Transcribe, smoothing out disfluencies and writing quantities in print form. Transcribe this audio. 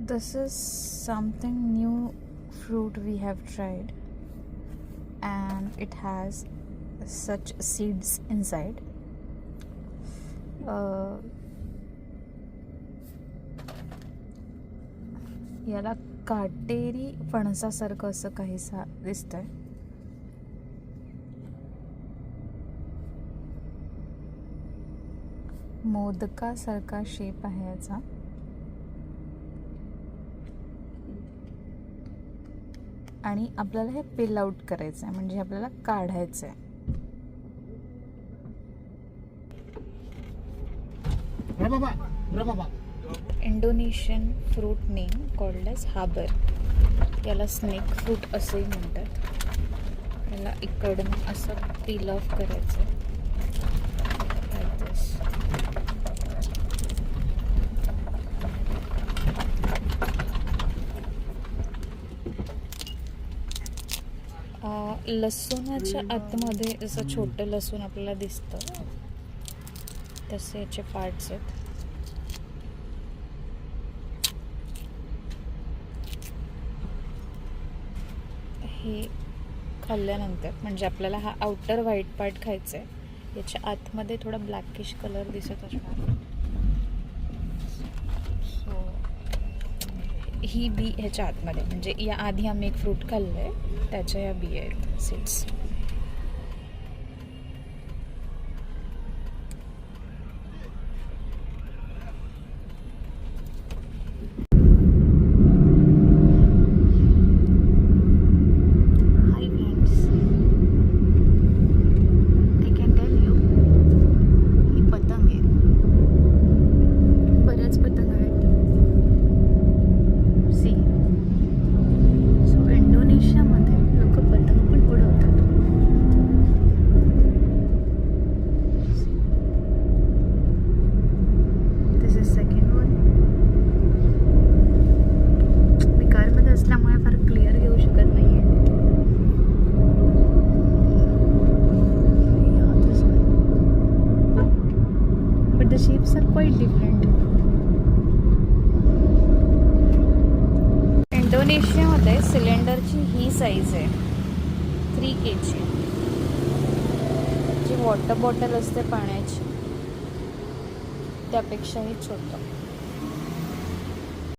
This is something new fruit we have tried, and it has such seeds inside. याला काटेरी फणसासारखं असं काहीसा दिसतंय. मोदकासारखा शेप आहे याचा. आणि आपल्याला हे पिल आउट करायचं आहे, म्हणजे आपल्याला काढायचं आहे. Indonesian fruit name called as हाबर. याला स्नेक फ्रूट असंही म्हणतात. याला इकडनं असं पील ऑफ करायचं आहे. लसूणाच्या आतमध्ये जसं छोटं लसूण आपल्याला दिसतं तसे याचे पार्ट्स आहेत. हे खाल्ल्यानंतर म्हणजे आपल्याला हा आउटर व्हाईट पार्ट खायचा आहे. याच्या आतमध्ये थोडा ब्लॅकिश कलर दिसत असणार. सो ही बी ह्याच्या आतमध्ये, म्हणजे या आधी आम्ही एक फ्रूट खाल्लं आहे त्याच्या या बी आहेत, seeds. The shapes are quite different. इंडोनेशियामध्ये सिलेंडरची ही साईज आहे 3 kg. जी वॉटर बॉटल असते पाण्याची त्यापेक्षाही छोटं.